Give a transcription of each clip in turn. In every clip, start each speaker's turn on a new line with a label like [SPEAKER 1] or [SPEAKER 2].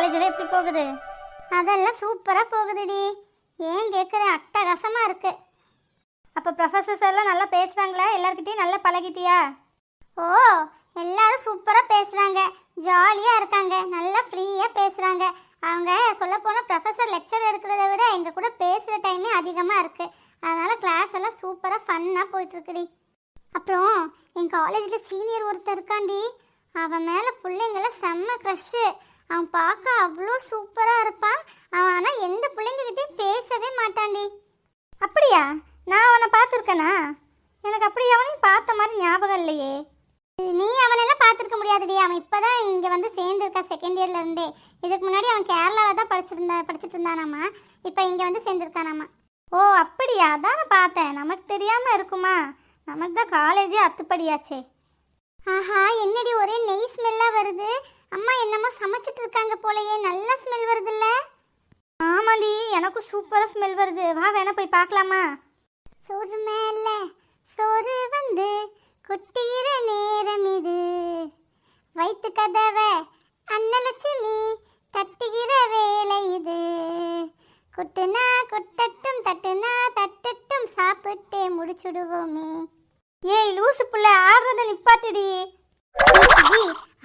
[SPEAKER 1] காலேஜில் எப்படி போகுது?
[SPEAKER 2] அதெல்லாம் சூப்பராக போகுதுடி. ஏன் கேட்குற, அட்டகாசமாக இருக்கு.
[SPEAKER 1] அப்போ ப்ரொஃபஸர்ஸ் எல்லாம் நல்லா பேசுகிறாங்களா? எல்லாருக்கிட்டையும் நல்லா பழகிட்டியா?
[SPEAKER 2] ஓ, எல்லாரும் சூப்பராக பேசுகிறாங்க, ஜாலியாக இருக்காங்க, நல்லா ஃப்ரீயாக பேசுகிறாங்க. அவங்க சொல்லப்போனால் ப்ரொஃபஸர் லெக்சர் எடுக்கிறத விட எங்கள் கூட பேசுகிற டைமே அதிகமாக இருக்குது. அதனால் கிளாஸ் எல்லாம் சூப்பராக ஃபன்னாக போயிட்டுருக்குடி. அப்புறம் என் காலேஜில் சீனியர் ஒருத்தர் இருக்காண்டி, அவன் மேலே பிள்ளைங்களாம் செம்ம க்ரஷ்ஷு. அவன் பார்க்க அவ்வளோ சூப்பராக இருப்பான். அவன் ஆனால் எந்த பிள்ளைங்ககிட்டையும் பேசவே மாட்டான்டி.
[SPEAKER 1] அப்படியா? நான் அவனை பார்த்துருக்கேனா? எனக்கு அப்படி அவனையும் பார்த்த மாதிரி ஞாபகம் இல்லையே.
[SPEAKER 2] நீ அவனெல்லாம் பார்த்துருக்க முடியாதுடி. அவன் இப்போ தான் இங்கே வந்து சேர்ந்துருக்கா செகண்ட் இயர்லேருந்தே. இதுக்கு முன்னாடி அவன் கேரளாவில் தான் படிச்சுட்டு இருந்தானாமா. இப்போ இங்கே வந்து சேர்ந்துருக்கானாமா.
[SPEAKER 1] ஓ அப்படியா? அதான் நான் பார்த்தேன். நமக்கு தெரியாமல் இருக்குமா? நமக்கு தான் காலேஜே அத்துப்படியாச்சே.
[SPEAKER 2] ஆஹா, என்னடி ஒரே நெய் ஸ்மெல்லாக வருது. அம்மா என்னமோ சமைச்சிட்டு இருக்காங்க போலயே, நல்லா ஸ்மெல் வருதுல்ல?
[SPEAKER 1] ஆமாடி, எனக்கும் சூப்பராக ஸ்மெல் வருது. வா வேணா போய் பார்க்கலாமா?
[SPEAKER 2] சோறு மேல சோறு வந்து கொட்டிக்கிற நேரம் இது, வயிற்று கதவை அன்னலட்சுமி தட்டுகிற வேலை இது, கொட்டுனா கொட்டட்டும் தட்டுனா தட்டட்டும் சாப்பிட்டு முடிச்சுடுவோமே.
[SPEAKER 1] ஏய் லூசு புள்ள, ஆடுறத நிப்பாட்டிடி.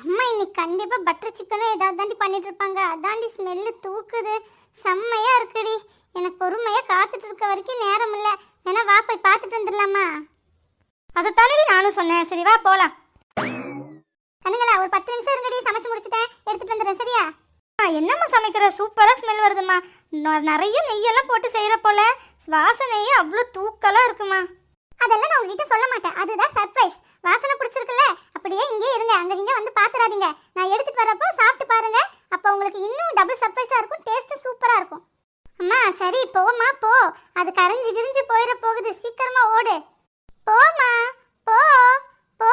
[SPEAKER 2] அம்மா இன்னைக்கு கண்டிப்பா பட்டர் சிக்கனும் ஏதாவது தாண்டி பண்ணிட்டு இருப்பாங்க. அதாண்டி ஸ்மெல்லு தூக்குது. செம்மையா இருக்குடி. எனக்கு பொறுமையா காத்துட்டு இருக்க வரைக்கும் நேரம் இல்லை. வேணா வா போய் பார்த்துட்டு வந்துடலாமா?
[SPEAKER 1] அதை தானடி நானும் சொன்னேன். சரி வா போலாம்.
[SPEAKER 2] கண்ணுங்களா, ஒரு 10 நிமிஷம் இருங்கடி, சமைச்சு முடிச்சுட்டேன், எடுத்துட்டு வந்துடுறேன். சரியா?
[SPEAKER 1] என்னம்மா சமைக்கிற? சூப்பராக ஸ்மெல் வருதுமா. நிறைய நெய்யெல்லாம் போட்டு செய்கிற போல. வாசனையே அவ்வளோ தூக்கலாக இருக்குமா.
[SPEAKER 2] அதெல்லாம் நான் உங்ககிட்ட சொல்ல மாட்டேன், அதுதான் சர்ப்ரைஸ். வாசனை பிடிச்சிருக்குல்ல, அப்படியே இங்கே இருங்க, அங்கே இங்கே வந்து பார்த்துடாதீங்க. நான் எடுத்துட்டு வரப்போ சாப்பிட்டு பாருங்க. அப்போ உங்களுக்கு இன்னும் டபுள் சர்ப்ரைஸாக இருக்கும். டேஸ்ட்டு சூப்பராக இருக்கும். அம்மா சரி போமா போ, அது கரைஞ்சி கிரிஞ்சு போயிட போகுது. சீக்கிரமா ஓடு. போமா போ போ.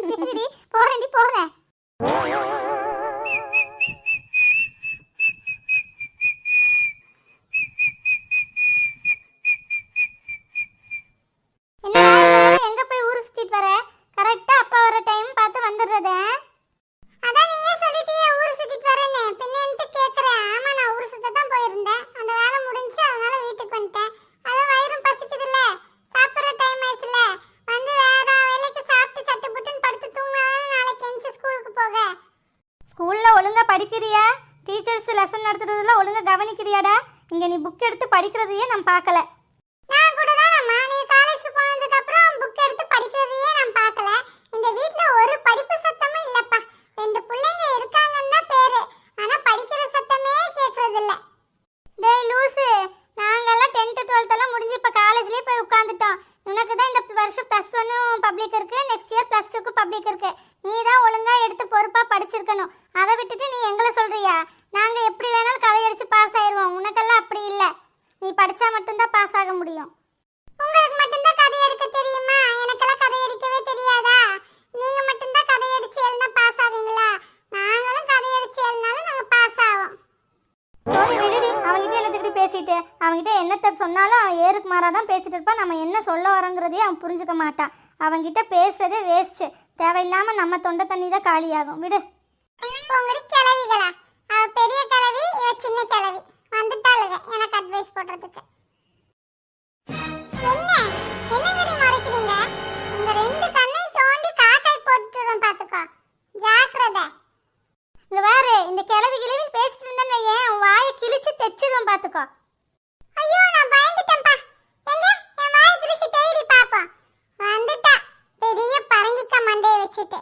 [SPEAKER 2] சரிடி, போறேன்டி போறேன். எங்க போய் ஊரு சுத்திட்டு வர? கரெக்டா அப்பா வர டைம் பார்த்து வந்துடுறத. அதான் நீயே சொல்லிட்டியே ஊரு சுத்திட்டு வரேன்னு, பின்னேன்ட்டு கேக்குறேன். ஆமா, நான் ஊரு சுத்த தான் போயிருந்தேன். அந்த வேலை முடிஞ்சு அதனால வீட்டுக்கு வந்துட்டேன். அது வயிறும் பசிக்குதுல்ல, சாப்பிடுற டைம் ஆயிடுச்சுல, வந்து வேற வேலைக்கு சாப்பிட்டு சட்டு புட்டுன்னு படுத்து தூங்கினாதான் நாளைக்கு எந்திரிச்சு ஸ்கூலுக்கு போக.
[SPEAKER 1] ஸ்கூலில் ஒழுங்காக படிக்கிறியா? டீச்சர்ஸ் லெசன் நடத்துறதுல ஒழுங்காக கவனிக்கிறியாடா? இங்கே நீ புக் எடுத்து படிக்கிறதையே நான் பார்க்கல.
[SPEAKER 2] நான் கூட தான் அம்மா, நீ காலேஜ் போனதுக்கு அப்புறம் புக் எடுத்து படிக்கிறதையே நான் பார்க்கல. இந்த வீட்ல ஒரு படிப்பு சத்தமும் இல்லப்பா. 2 பிள்ளைங்க இருக்காங்கன்னு தான் பேரு, ஆனா படிக்கிற சத்தமே கேட்கறது இல்ல. டேய் லூசு, நாங்கெல்லாம் 10th 12th எல்லாம் முடிஞ்சு இப்ப காலேஜ்லயே போய் உட்கார்ந்துட்டோம். உனக்கு தான் இந்த வருஷம் +1 பப்ளிக் இருக்கு, நெக்ஸ்ட் இயர் +2 பப்ளிக் இருக்கு. நீ தான் ஒழுங்கா எடுத்து பொறுப்பா படிச்சிருக்கணும். அதை விட்டுட்டு நீ எங்களை சொல்றியா? நாங்க எப்படி வேணாலும் கதை அடிச்சு பாஸ் ஆயிடுவோம். உனக்கெல்லாம் அப்படி இல்ல. நீ படிச்சா மட்டும்தான் பாஸ் ஆக முடியும். உங்களுக்கு மட்டும்தான் கதை எடுக்க தெரியுமா? எனக்கெல்லாம் கதை அடிக்கவே தெரியாதா? நீங்க மட்டும்தான் கதை அடிச்சு எழுதினா பாஸ் ஆவீங்களா? நாங்களும் கதை அடிச்சு எழுதினாலும் நாங்க பாஸ் ஆவோம்.
[SPEAKER 1] சோனி விடுடி, அவங்ககிட்ட என்னத்துக்கிட்ட பேசிட்டு. அவங்ககிட்ட என்னத்தை சொன்னாலும் அவன் ஏருக்கு மாறாதான் பேசிட்டு இருப்பான். நம்ம என்ன சொல்ல வரோங்கிறதையே அவன் புரிஞ்சுக்க மாட்டான். அவங்ககிட்ட பேசுறதே வேஸ்ட். தேவையில்லாம நம்ம தொண்டை தண்ணி தான் காலியாகும். விடு.
[SPEAKER 2] உங்கடி கிளவிகளா? அவ பெரிய கிளவி, இவ சின்ன கிளவி. வந்துட்டாளுங்க எனக்கு அட்வைஸ் போடுறதுக்கு. என்ன என்னங்கடி மறைக்கிறீங்க? இந்த 2 கண்ணையும் தோண்டி காக்காய் போட்டுறோம், பாத்துக்கோ. ஜாக்கிரதை. இங்க பாரு, இந்த கிளவி பேசிட்டு இருந்தேன்னு ஏன் உன் வாயை கிழிச்சு தெச்சிருவேன், பாத்துக்கோ. ஐயோ, நான் பயந்துட்டேன்ப்பா. எங்க என் வாயை கிழிச்சு தேடி பாப்போம். வந்துட்டா பெரிய பரங்கிக்க மண்டையை வச்சுட்டு.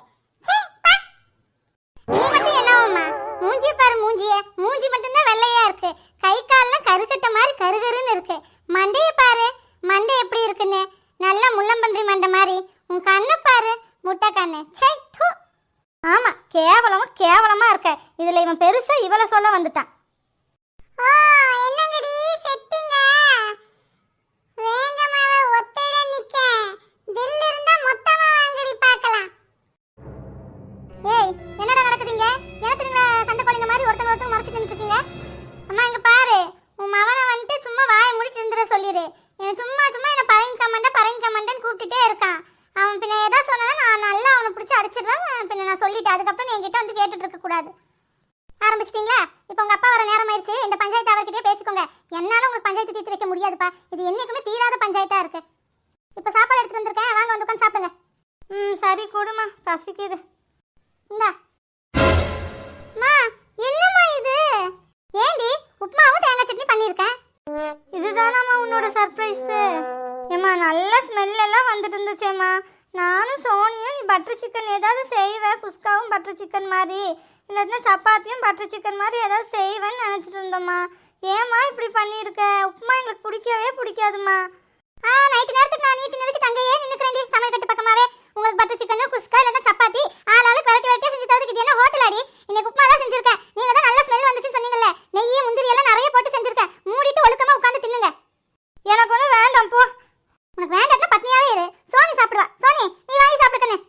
[SPEAKER 2] நீ மட்டும் என்னவாம்மா? மூஞ்சி பாரு, மூஞ்சி மட்டும்தான் வெள்ளையா இருக்கு. கை கால்லாம் கருக்கட்ட மாதிரி கருகருன்னு இருக்கு. மண்டைய பாரு, மண்டை எப்படி இருக்குன்னு. நல்ல முள்ளம்பன்றி மண்டை மாதிரி. உன் கண்ணை பாரு, முட்டை கண்ணு. சே தூ.
[SPEAKER 1] ஆமா, கேவலமா இருக்க. இதுல இவன் பெருசா இவளை சொல்ல வந்துட்டான்.
[SPEAKER 2] ஓ, என்னங்கடி செட்டிங்க? வேங்கமாவே ஒத்தையில நிக்க. தில் இருந்தா மொத்தமா வாங்கடி பார்க்கலாம். ஏய், என்னடா நடக்குதுங்க? ஏத்துங்க சண்டை போடுங்க மாதிரி ஒருத்தங்க மறைச்சிட்டு இருக்கீங்க. அம்மா இங்க பாரு, உன் மவனை வந்துட்டு சும்மா வாயை மூடிட்டு இருந்துற சொல்லிரு. சும்மா என்ன பரங்கிக்க மாட்டேன்னு கூப்பிட்டுட்டே இருக்கான். அவன் பின்ன ஏதோ சொன்னா நான் நல்லா அவனை பிடிச்சி அடிச்சிடுவேன். பின்ன நான் சொல்லிட்டேன். அதுக்கப்புறம் நீ என்கிட்ட வந்து கேட்டுட்டு இருக்க கூடாது.
[SPEAKER 1] என்னால உங்களுக்கு பஞ்சாயத்து தீர்த்து வைக்க முடியாதுப்பா. இது என்னைக்குமே தீராத பஞ்சாயத்தா இருக்கு. இப்ப சாப்பாடு எடுத்துட்டு வந்திருக்கேன், வாங்க வந்து உட்காந்து சாப்பிடுங்க. சரி கொடுமா, பசிக்குது. இந்தா. மா, என்னம்மா இது? ஏண்டி உப்புமாவும் தேங்காய் சட்னி பண்ணியிருக்கேன். இதுதானாம்மா உன்னோட சர்ப்ரைஸ்? ஏம்மா நல்ல ஸ்மெல் எல்லாம் வந்துட்டு இருந்துச்சேம்மா. நானும் சோனியும் நீ பட்டர் சிக்கன் ஏதாவது செய்வேன், குஸ்காவும் பட்டர் சிக்கன் மாதிரி, இல்லாட்டினா சப்பாத்தியும் பட்டர் சிக்கன் மாதிரி ஏதாவது செய்வேன்னு நினச்சிட்டு இருந்தோம்மா. ஏம்மா இப்படி பண்ணியிருக்க? உப்புமா எங்களுக்கு பிடிக்கவே பிடிக்காதுமா. நைட்டு நேரத்துக்கு நான் நீட்டு நினைச்சிட்டு அங்கேயே நின்றுக்கிறேன்டி சமையல் கட்டு பக்கமாவே. உங்களுக்கு பட்டர் சிக்கன் குஸ்கா இல்லைன்னா சப்பாத்தி ஆளாளுக்கு வெரைட்டி வெரைட்டியாக செஞ்சு தவிர்க்கு. இது என்ன ஹோட்டல் அடி? இன்னைக்கு உப்புமா தான் செஞ்சிருக்கேன். நீங்க தான் நல்ல ஸ்மெல் வந்துச்சுன்னு சொன்னீங்கல்ல, நெய் முந்திரி எல்லாம் நிறைய போட்டு செஞ்சிருக்கேன். மூடிட்டு ஒழுக்கமா உட்காந்து தின்னுங்க. எனக்கு ஒன்றும் வேண்டாம் போ. உனக்கு வேண்டாம்னா பட்னியாவே இரு. சோனி சாப்பிடுவா. சோனி நீ வாங்கி சாப்பிடுக்கண்ணே.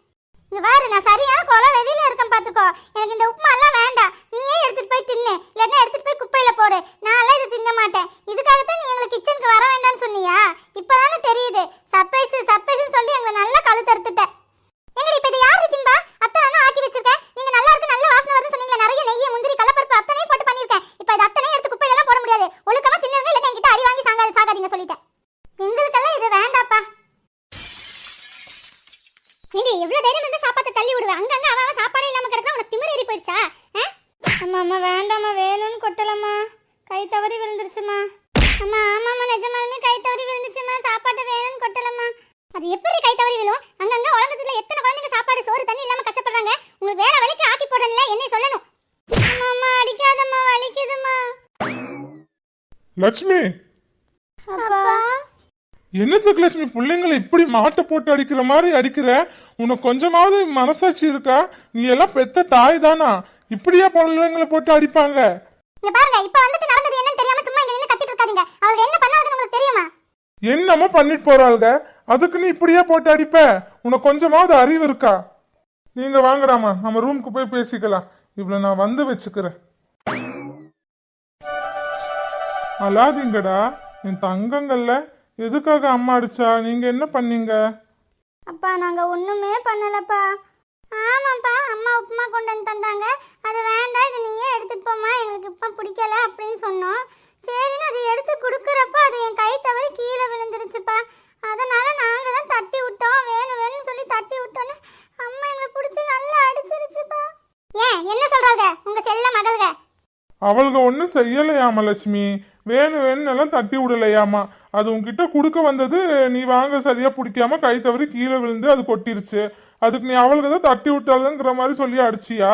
[SPEAKER 1] இங்க பாரு, நான் சரியான கொலை வெளியில இருக்கேன் பாத்துக்கோ. எனக்கு இந்த உப்புமா எல்லாம் வேண்டாம். நீயே எடுத்துட்டு போய் தின்னு, இல்லைன்னா எடுத்துட்டு போய் குப்பையில போடு. நான் இது தின்ன மாட்டேன். இதுக்காகத்தான் நீ எங்களுக்கு கிச்சனுக்கு வர வேண்டாம்னு சொன்னியா? இப்பதானே தெரியுது. சர்ப்ரைஸ் சர்ப்ரைஸ் சொல்லி எங்களை நல்லா கழுத்தறுத்துட்ட. எங்கடி இப்ப இது யாரு திம்பா? அத்தனை நான் ஆக்கி வச்சிருக்கேன். நீங்க நல்லா இருக்கு நல்ல வாசனை வருதுன்னு சொன்னீங்க. நிறைய நெய் முந்திரி கலப்பருப்பு அத்தனையும் போட்டு பண்ணிருக்கேன். இப்ப இது அத்தனையும் எடுத்து குப்பையில எல்லாம் போட முடியாது. ஒழுக்கமா தின்னுங்க, இல்ல என்கிட்ட அடி வாங்கி சாகாதீங்க சொல்லிட்டேன். எங்களுக்கெல்லாம் இது வேண்டாப்பா. நீங்க எவ்வளவு தைரியம் இருந்தா சாப்பாட்டை தள்ளி விடுவேன். அங்கங்க அவன் சாப்பாடே இல்லாம கிடக்கா. உனக்கு திமிரு ஏறி போயிடுச்சா? அம்மா அம்மா வேண்டாம்மா, வேணும்னு கொட்டலம்மா. கை தவறி விழுந்துருச்சுமா. அம்மா ஆமாம்மா, நிஜமாலுமே கை தவறி விழுந்துச்சுமா. சாப்பாட்டை வேணும்னு கொட்டலம்மா. அது எப்படி கை தவறி விழும்? அங்கங்க உலகத்துல எத்தனை குழந்தைங்க சாப்பாடு சோறு தண்ணி இல்லாம கஷ்டப்படுறாங்க. உங்களுக்கு வேற வழிக்கு ஆக்கி போடல, என்னை சொல்லணும். அம்மா அடிக்காதம்மா, வலிக்குதுமா.
[SPEAKER 3] லட்சுமி,
[SPEAKER 1] அப்பா
[SPEAKER 3] என்னத்துக்கு லட்சுமி பிள்ளைங்களை இப்படி மாட்டை போட்டு அடிக்கிற மாதிரி அடிக்கிற? உனக்கு கொஞ்சமாவது மனசாட்சி இருக்கா? நீ எல்லாம் பெத்த தாய் தானா? இப்படியா பிள்ளைங்களை போட்டு அடிப்பாங்க?
[SPEAKER 1] இங்க பாருங்க, இப்ப வந்துட்டு நடந்தது என்னன்னு தெரியாம சும்மா இங்க நின்னு கத்திட்டு இருக்காதீங்க. அவங்க என்ன பண்ணாங்கன்னு உங்களுக்கு தெரியுமா?
[SPEAKER 3] என்னமோ பண்ணிட்டு போறாளுங்க, அதுக்கு நீ இப்படியா போட்டு அடிப்ப? உனக்கு கொஞ்சமாவது அறிவு இருக்கா? நீங்க வாங்கடாமா, நம்ம ரூமுக்கு போய் பேசிக்கலாம். இவ்வளவு நான் வந்து வச்சுக்கிறேன். அழாதீங்கடா என் தங்கங்கள்ல. எதுக்காக அம்மா அடிச்சா? நீங்க என்ன பண்ணீங்க?
[SPEAKER 1] அப்பா நாங்க ஒண்ணுமே பண்ணலப்பா. ஆமாப்பா, அம்மா உப்புமா கொண்டு வந்து தந்தாங்க. அது வேண்டாம், இது நீயே எடுத்துட்டு போமா, எங்களுக்கு இப்ப பிடிக்கல அப்படின்னு சொன்னோம். சரின்னு அதை எடுத்து கொடுக்குறப்ப அது என் கை தவறி கீழே விழுந்துருச்சுப்பா. அதனால நாங்க தான் தட்டி விட்டோம். வேணும் வேணும்னு சொல்லி தட்டி விட்டோன்னு அம்மா எங்களை பிடிச்சி நல்லா அடிச்சிருச்சுப்பா. ஏன் என்ன சொல்றாங்க உங்க செல்ல மகள்க?
[SPEAKER 3] அவளுக ஒன்றும் செய்யலையாமா லட்சுமி. வேணும் வேணும் எல்லாம் தட்டி விடலையாமா. அது உன்கிட்ட கொடுக்க வந்தது, நீ வாங்க சரியா பிடிக்காம கை தவறி கீழே விழுந்து அது கொட்டிருச்சு. அதுக்கு நீ அவளுக்கு தான் தட்டி விட்டாளுங்கிற மாதிரி சொல்லி அடிச்சியா?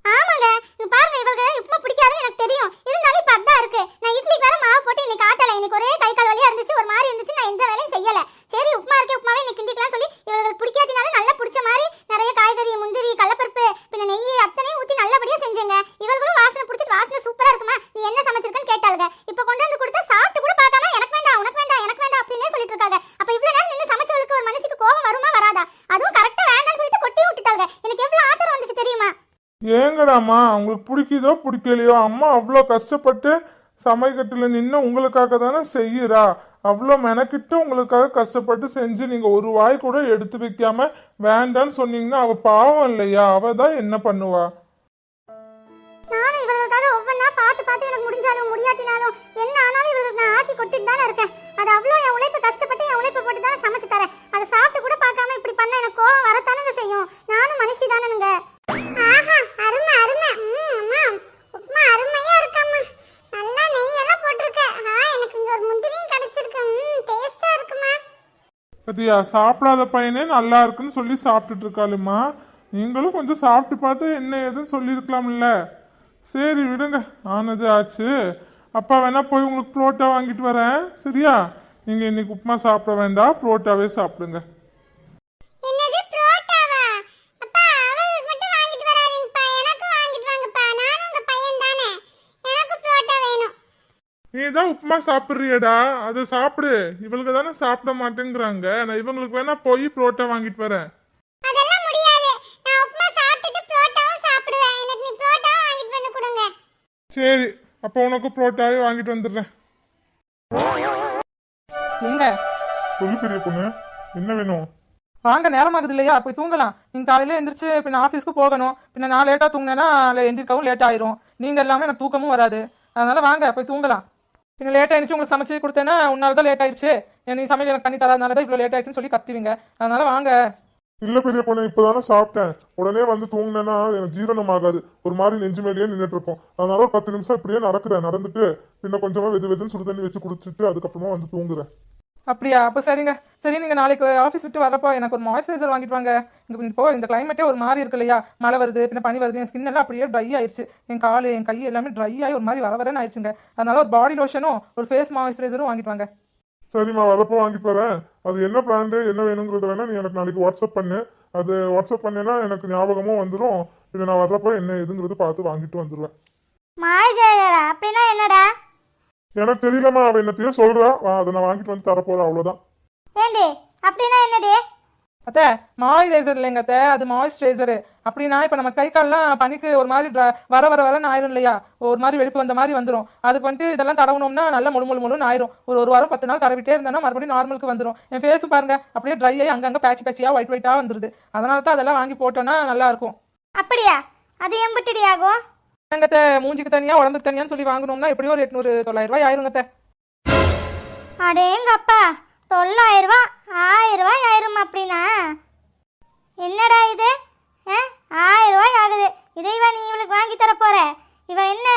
[SPEAKER 1] ஆமாங்க, இங்க பாருங்க, இவங்க உப்புமா பிடிக்காதுன்னு எனக்கு தெரியும். இருந்தாலும் இப்ப அதான் இருக்கு. நான் இட்லிக்கு வேற மாவு போட்டு இன்னைக்கு ஆட்டல. இன்னைக்கு ஒரே கை கால் வலியா இருந்துச்சு, ஒரு மாதிரி இருந்துச்சு. நான் எந்த வேலையும் செய்யல. சரி உப்புமா இருக்கே, உப்புமாவே இன்னைக்கு கிண்டிக்கலாம் சொல்லி இவங்களுக்கு பிடிக்காட்டினாலும் நல்லா பிடிச்ச மாதிரி நிறைய காய்கறி முந்திரி கலப்பருப்பு பின்ன நெய் அத்தனையும் ஊத்தி நல்லபடியா செஞ்சேங்க. இவங்களும் வாசனை பிடிச்சிட்டு வாசனை சூப்பரா இருக்குமா, நீ என்ன சமைச்சிருக்கன்னு கேட்டாளுங்க. இப்ப கொண்டு வந்து கொடுத்தா சாப்பிட்டு கூட பார்க்காம எனக்கு வேண்டாம் உனக்கு வேண்டாம் எனக்கு வேண்டாம் அப்படின்னே சொல்லிட்டு இருக்காங்க. அப்ப இவ்வளவு நேரம் நின்று சமைச்சவளுக்கு ஒரு மனசுக்கு கோபம் வருமா வராதா? அதுவும் கரெக்டா வேண்டாம்னு சொல்லிட்டு கொட்டியும் விட்டுட்டாங்க. எனக்கு எவ்வளவு ஆத்திரம் வந்துச்சு தெரியுமா?
[SPEAKER 3] ஏங்கடாமா, உங்களுக்கு பிடிக்குதோ பிடிக்கலையோ, அம்மா அவ்வளோ கஷ்டப்பட்டு சமைக்கட்டில் நின்று உங்களுக்காக தானே செய்யறா. அவ்வளோ மெனக்கிட்டு உங்களுக்காக கஷ்டப்பட்டு செஞ்சு நீங்க ஒரு வாய் கூட எடுத்து வைக்காம வேண்டான்னு சொன்னீங்கன்னா அவ பாவம் இல்லையா? அவ தான் என்ன பண்ணுவா?
[SPEAKER 1] நானும் இவங்களுக்காக ஒவ்வொன்றா பார்த்து பார்த்து எனக்கு முடிஞ்சாலும் முடியாட்டினாலும் என்ன ஆனாலும் இவங்களுக்கு நான் ஆக்கி கொட்டிட்டு தானே இருக்கேன். அது அவ்வளோ என் உழைப்பு கஷ்டப்பட்டு என் உழைப்பு போட்டு தானே சமைச்சு தரேன். அதை சாப்பிட்டு கூட பார்க்காம இப்படி பண்ண எனக்கு கோவம் வரத்தானுங்க செய்யும். நானும் மனுஷி தானேங்க.
[SPEAKER 2] ஆஹா, அருமை அருமை. அம்மா உப்புமா அருமையா இருக்கம்மா. நல்லா நெய் எல்லாம் போட்டிருக்க. எனக்கு இங்க ஒரு முந்திரியும் கிடைச்சிருக்கு. டேஸ்டா இருக்குமா.
[SPEAKER 3] பத்தியா, சாப்பிடாத பையனே நல்லா இருக்குன்னு சொல்லி சாப்பிட்டுட்டு இருக்காளுமா. நீங்களும் கொஞ்சம் சாப்பிட்டு பார்த்து என்ன ஏதுன்னு சொல்லியிருக்கலாம்ல. சரி விடுங்க, ஆனது ஆச்சு. அப்பா வேணா போய் உங்களுக்கு புரோட்டா வாங்கிட்டு வரேன், சரியா? நீங்க இன்னைக்கு உப்புமா சாப்பிட வேண்டாம், புரோட்டாவே சாப்பிடுங்க.
[SPEAKER 2] என்னது புரோட்டாவா? அப்பா அவளுக்கு மட்டும் வாங்கிட்டு வராதீங்கப்பா, எனக்கு வாங்கிட்டு வாங்கப்பா. நானும் உங்க பையன் தானே, எனக்கு புரோட்டா வேணும்.
[SPEAKER 3] நீ தான் உப்புமா சாப்பிட்றியடா, அதை சாப்பிடு. இவளுக்கு தானே சாப்பிட மாட்டேங்கிறாங்க. நான் இவங்களுக்கு வேணா போய் புரோட்டா வாங்கிட்டு வரேன்.
[SPEAKER 2] அதெல்லாம் முடியாது. நான் உப்புமா சாப்பிட்டுட்டு புரோட்டாவும் சாப்பிடுவேன். எனக்கு நீ புரோட்டாவும் வாங்கிட்டு வந்து கொடுங்க.
[SPEAKER 3] சரி, அப்போ உனக்கு புரோட்டாவே வாங்கிட்டு வந்துடுறேன்.
[SPEAKER 4] எங்க
[SPEAKER 3] சொல்லு பெரிய பொண்ணு, என்ன வேணும்?
[SPEAKER 4] வாங்க, நேரமாகுது இல்லையா? போய் தூங்கலாம். நீங்க காலையில எந்திரிச்சு பின்ன ஆஃபீஸ்க்கு போகணும். பின்ன நான் லேட்டா தூங்கினேன்னா எந்திரிக்கவும் லேட் ஆயிரும். நீங்க எல்லாமே எனக்கு தூக்கமும் வராது. அதனால வாங்க போய் தூங்கலாம். பின்ன லேட் ஆயிடுச்சு உங்களுக்கு சமைச்சு கொடுத்தேன்னா உன்னால தான் லேட் ஆயிடுச்சு நீ சமையல் எனக்கு பண்ணி தராதனால தான் இவ்வளோ லேட் ஆயிடுச்சுன்னு சொல்லி கத்துவீங்க. அதனால வாங்க.
[SPEAKER 3] இல்ல பெரிய பொண்ணு, இப்பதானே சாப்பிட்டேன். உடனே வந்து தூங்கினேன்னா எனக்கு ஜீரணம் ஆகாது, ஒரு மாதிரி நெஞ்சு மேலேயே நின்றுட்டு இருக்கும். அதனால ஒரு 10 நிமிஷம் இப்படியே நடந்துட்டு பின்ன கொஞ்சமா வெதுன்னு சுடு தண்ணி வச்சு குடிச்சிட்டு அதுக்கப்புறமா வந்து தூங்குறேன்.
[SPEAKER 4] அப்படியா? அப்போ சரிங்க. சரி, நீங்கள் நாளைக்கு ஆஃபீஸ் விட்டு வரப்போ எனக்கு ஒரு மாய்ஸ்சரைசர் வாங்கிட்டு வாங்க. இப்போ இந்த கிளைமேட்டே ஒரு மாதிரி இருக்கு இல்லையா, மழை வருது, பின்ன பனி வருது, என் ஸ்கின் எல்லாம் அப்படியே ட்ரை ஆயிடுச்சு. என் கால் என் கை எல்லாமே ட்ரை ஆகி ஒரு மாதிரி வரன்னு ஆயிடுச்சுங்க. அதனால ஒரு பாடி லோஷனும் ஒரு ஃபேஸ் மாய்ஸ்சரைசரும் வாங்கிட்டு வாங்க.
[SPEAKER 3] சரிம்மா, வரப்போ வாங்கி போறேன். அது என்ன பிராண்டு என்ன வேணுங்கிறத வேணா நீ எனக்கு நாளைக்கு வாட்ஸ்அப் பண்ணு. அது வாட்ஸ்அப் பண்ணேன்னா எனக்கு ஞாபகமும் வந்துடும். இதை நான் வர்றப்போ என்ன எதுங்கிறது பார்த்து வாங்கிட்டு வந்துடுவேன்.
[SPEAKER 1] மாய்ஸ்சரைசரா? அப்படின்னா என்னடா?
[SPEAKER 3] எனக்கு தெரியலம்மா, அவ என்னத்தையும் சொல்றா. அதை நான் வாங்கிட்டு வந்து தரப்போறேன், அவ்வளவுதான்.
[SPEAKER 1] ஏண்டி அப்படின்னா என்னடி?
[SPEAKER 4] அத்தை, மாய்ஸ்சரைசர் இல்லைங்க அத்தை, அது மாய்ஸ்சரைசரு. அப்படின்னா இப்போ நம்ம கை கால்லாம் பனிக்கு ஒரு மாதிரி வரன்னு ஆயிரும் இல்லையா, ஒரு மாதிரி வெடிப்பு வந்த மாதிரி வந்துடும். அதுக்கு வந்துட்டு இதெல்லாம் தடவணும்னா நல்லா முழுன்னு ஆயிரும். ஒரு வாரம் 10 நாள் தடவிட்டே இருந்தானா மறுபடியும் நார்மலுக்கு வந்துடும். என் ஃபேஸும் பாருங்க அப்படியே ட்ரை ஆகி அங்கங்கே பேச்சியா ஒயிட்டா வந்துருது. அதனால தான் அதெல்லாம் வாங்கி போட்டோன்னா நல்லா இருக்கும்.
[SPEAKER 1] அப்படியா? அது எம்பிட்டடி ஆகும்?
[SPEAKER 4] எங்கத்த மூஞ்சிக்கு தனியா உடம்புக்கு தனியான்னு சொல்லி வாங்கணும்னா எப்படியும் ஒரு 800-900 ரூபாய் ஆயிருங்கத்த.
[SPEAKER 1] அடேங்கப்பா, 900 ரூபா 1000 ரூபாய் ஆயிரும். அப்படின்னா என்னடா இது? 1000 ரூபாய் ஆகுது. இதைவா நீ இவளுக்கு வாங்கி தர போற? இவ என்ன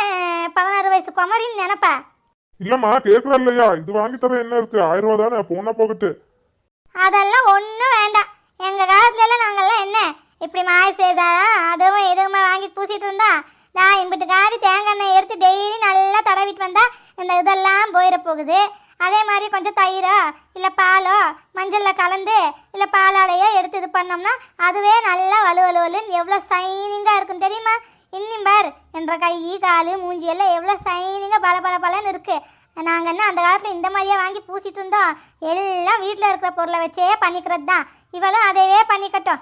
[SPEAKER 1] 16 வயசு குமரின்னு நினைப்பா?
[SPEAKER 3] இல்லம்மா, கேட்கறா இல்லையா, இது வாங்கி தர என்ன இருக்கு, 1000 ரூபா தானே, போனா போகட்டு.
[SPEAKER 1] அதெல்லாம் ஒன்றும் வேண்டாம். எங்க காலத்துல எல்லாம் நாங்கெல்லாம் என்ன இப்படி மாய்ஸ்சரைசரா அதுவும் எதுவுமே வாங்கி பூசிட்டு இருந்தா, நான் இம்பிட்டுக்காரி தேங்காய் எண்ணெய் எடுத்து டெய்லி நல்லா தடவிட்டு வந்தா இந்த இதெல்லாம் போயிட போகுது. அதே மாதிரி கொஞ்சம் தயிரோ இல்லை பாலோ மஞ்சளில் கலந்து இல்லை பாலாடையோ எடுத்து இது பண்ணோம்னா அதுவே நல்லா வலுவலுன்னு எவ்வளோ சைனிங்காக இருக்கும் தெரியுமா? இன்னும் பார் என்ற கை கால் மூஞ்சி எல்லாம் எவ்வளோ சைனிங்காக பலன்னு இருக்குது. நாங்கள் என்ன அந்த காலத்தில் இந்த மாதிரியே வாங்கி பூசிட்டு இருந்தோம்? எல்லாம் வீட்டில் இருக்கிற பொருளை வச்சே பண்ணிக்கிறது தான். இவளும் அதையே பண்ணிக்கட்டும்.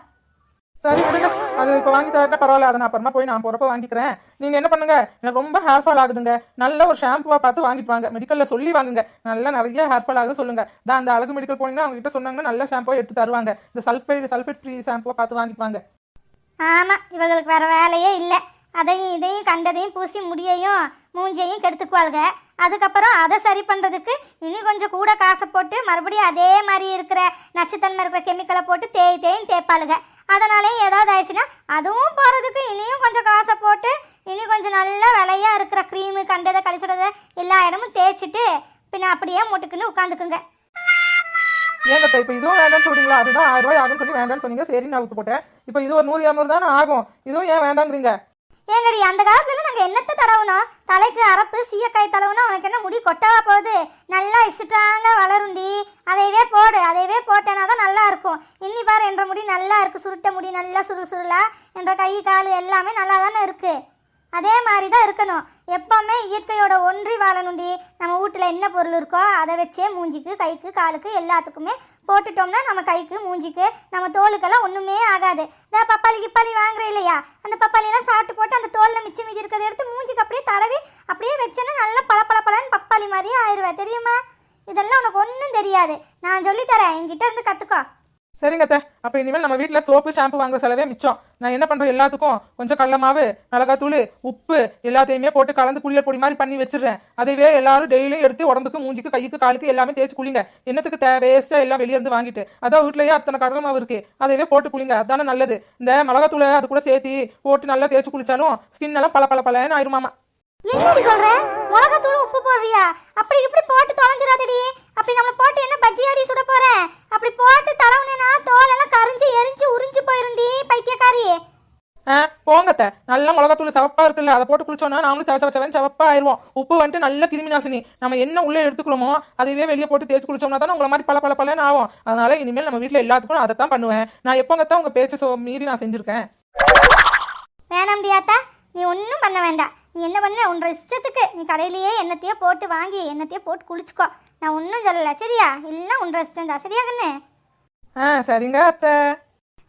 [SPEAKER 4] சரி விடுங்க, அது இப்போ வாங்கி தரட்டா பரவாயில்ல. அதை நான் அப்புறமா போய் நான் போகிறப்ப வாங்கிக்கிறேன். நீங்கள் என்ன பண்ணுங்க, எனக்கு ரொம்ப ஹேர் ஃபால் ஆகுதுங்க, நல்ல ஒரு ஷாம்புவாக பார்த்து வாங்கிட்டு வாங்க. மெடிக்கலில் சொல்லி வாங்குங்க, நல்லா நிறைய ஹேர் ஃபால் ஆகுது சொல்லுங்க. தான் அந்த அழகு மெடிக்கல் போனீங்கன்னா அவங்க கிட்ட சொன்னாங்கன்னா நல்ல ஷாம்புவை எடுத்து தருவாங்க. இந்த சல்ஃபேட் ஃப்ரீ ஷாம்புவை பார்த்து வாங்கிட்டு வாங்க.
[SPEAKER 1] ஆமாம், இவங்களுக்கு வேறு வேலையே இல்லை. அதையும் இதையும் கண்டதையும் பூசி முடியையும் மூஞ்சியையும் கெடுத்துக்குவாளுங்க. அதுக்கப்புறம் அதை சரி பண்ணுறதுக்கு இன்னும் கொஞ்சம் கூட காசை போட்டு மறுபடியும் அதே மாதிரி இருக்கிற நச்சுத்தன்மை இருக்கிற கெமிக்கலை போட்டு தேய்ன்னு தேய்ப்பாளுங்க. அதனாலே ஏதாவது ஆயிடுச்சுன்னா அதுவும் போகிறதுக்கு இனியும் கொஞ்சம் காசை போட்டு இனி கொஞ்சம் நல்ல விலையாக இருக்கிற க்ரீமு கண்டதை கழிச்சுடதை எல்லா இடமும் தேய்ச்சிட்டு பின்ன அப்படியே முட்டுக்குன்னு உட்காந்துக்குங்க.
[SPEAKER 4] ஏங்க இப்போ இதுவும் வேண்டாம்னு சொல்றீங்களா? அதுதான் 1000 ரூபாய் ஆகும்னு சொல்லி வேண்டாம்னு சொன்னீங்க, சரி நான் விட்டு போட்டேன். இப்போ இது ஒரு 100-200 தானே ஆகும், இதுவும் ஏன் வேண்டாங்கிறீங்க?
[SPEAKER 1] ஏங்கடி, அந்த காலத்துல நாங்கள் என்னத்தை தடவணும்? தலைக்கு அரப்பு சீயக்காய் தடவுனா உனக்கு என்ன முடி கொட்டவா போகுது? நல்லா இசுட்டாங்க வளருண்டி. அதையவே போடு, அதையவே போட்டேன்னா தான் நல்லா இருக்கும். இன்னி பாரு என்ற முடி நல்லா இருக்கு, சுருட்ட முடி நல்லா சுருளா, என்ற கை கால் எல்லாமே நல்லா தானே இருக்கு. அதே மாதிரி தான் இருக்கணும். எப்போவுமே இயற்கையோட ஒன்றி வாழணுண்டி. நம்ம வீட்டில் என்ன பொருள் இருக்கோ அதை வச்சே மூஞ்சிக்கு கைக்கு காலுக்கு எல்லாத்துக்குமே போட்டுட்டோம்னா நம்ம கைக்கு மூஞ்சிக்கு நம்ம தோலுக்கெல்லாம் ஒன்றுமே ஆகாது. இந்த பப்பாளி கிப்பாளி வாங்குற இல்லையா, அந்த பப்பாளியெல்லாம் சாப்பிட்டு போட்டு அந்த தோலில் மிச்சம் மீதி இருக்கிறத எடுத்து மூஞ்சிக்கு அப்படியே தடவி அப்படியே வச்சேன்னா நல்லா பளபளன்னு பப்பாளி மாதிரியே ஆயிடுவேன் தெரியுமா? இதெல்லாம் உனக்கு ஒன்றும் தெரியாது, நான் சொல்லித்தரேன், என்கிட்ட இருந்து கற்றுக்கோ.
[SPEAKER 4] சரிங்க அத்தை, அப்போ இனிமேல் நம்ம வீட்டில் சோப்பு ஷாம்பு வாங்குற செலவே மிச்சம். நான் என்ன பண்ணுறேன், எல்லாத்துக்கும் கொஞ்சம் கடல மாவு மிளகாத்தூள் உப்பு எல்லாத்தையுமே போட்டு கலந்து குளியல் பொடி மாதிரி பண்ணி வச்சிடுறேன். அதைவே எல்லாரும் டெய்லியும் எடுத்து உடம்புக்கு மூஞ்சிக்கு கைக்கு காலுக்கு எல்லாமே தேய்ச்சி குளிங்க. என்னத்துக்கு வேஸ்ட்டாக எல்லாம் வெளியே இருந்து வாங்கிட்டு, அதான் வீட்லயே அத்தனை கடல மாவு இருக்கு, அதைவே போட்டு குளிங்க, அதுதானே நல்லது. இந்த மிளகாத்தூளை அது கூட சேர்த்து போட்டு நல்லா தேய்ச்சி குளிச்சாலும் ஸ்கின் எல்லாம் பல ஆயிருமாமா.
[SPEAKER 1] என்னடி சொல்ற? மிளகாத்தூள் உப்பு போடுறியா? அப்படி இப்படி போட்டு தொலைஞ்சிடாதடி. அப்படி நம்ம போட்டு என்ன பஜ்ஜியாடி சுட போற? அப்படி போட்டு தடவுனேனா தோலெல்லாம் கரிஞ்சு எரிஞ்சு உறிஞ்சு போயிருண்டி பைத்தியக்காரி.
[SPEAKER 4] போங்கத்த, நல்ல மிளகாத்தூள் சிவப்பா இருக்குல்ல, அதை போட்டு குளிச்சோன்னா நாமளும் சிவப்பா ஆயிடுவோம். உப்பு வந்துட்டு நல்ல கிருமி நாசினி, நம்ம என்ன உள்ளே எடுத்துக்கிறோமோ அதையே வெளியே போட்டு தேய்ச்சி குளிச்சோம்னா தானே உங்களை மாதிரி பலன்னு ஆகும். அதனால இனிமேல் நம்ம வீட்டில் எல்லாத்துக்கும் அதை தான் பண்ணுவேன். நான் எப்போங்கத்தான் உங்க பேச்ச மீறி நான் செஞ்சிருக்கேன்?
[SPEAKER 1] வேணாம் டியாத்தா, நீ ஒன்றும் பண்ண வேண்டாம். நீ என்ன பண்ண, உன்ற இஷ்டத்துக்கு நீ கடையிலேயே எண்ணத்தையே போட்டு வாங்கி எண்ணத்தையே போட்டு குளிச்சுக்கோ. நான் ஒன்றும் சொல்லலை சரியா? இல்லை உன்ற இஷ்டம் தான் சரியா கண்ணு?
[SPEAKER 4] சரிங்க அத்தை.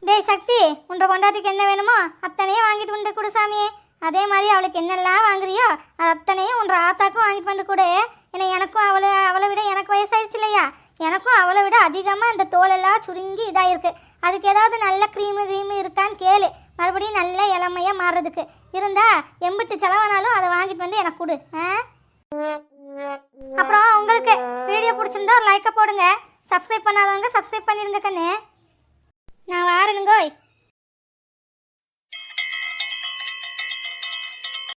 [SPEAKER 1] டேய் சக்தி, உன்ற கொண்டாட்டிக்கு என்ன வேணுமோ அத்தனையும் வாங்கிட்டு வந்து கொடு சாமியே. அதே மாதிரி அவளுக்கு என்னெல்லாம் வாங்குறியோ அது அத்தனையும் உன்ற ஆத்தாக்கும் வாங்கிட்டு வந்து கொடு. ஏன்னா எனக்கும் அவளை விட எனக்கு வயசாயிடுச்சு இல்லையா, எனக்கும் அவளை விட அதிகமாக அந்த தோலெல்லாம் சுருங்கி இதாகிருக்கு. அதுக்கு ஏதாவது நல்ல க்ரீமு இருக்கான்னு கேளு, மறுபடியும் நல்ல இளமையாக மாறுறதுக்கு இருந்தா எம்பிட்டு செலவானாலும் அதை வாங்கிட்டு வந்து எனக்கு கொடு. அப்புறம் உங்களுக்கு வீடியோ பிடிச்சிருந்தா ஒரு லைக்கை போடுங்க. சப்ஸ்கிரைப் பண்ணாதவங்க சப்ஸ்கிரைப் பண்ணிடுங்க கண்ணு. நான் வாரணுங்கோய்.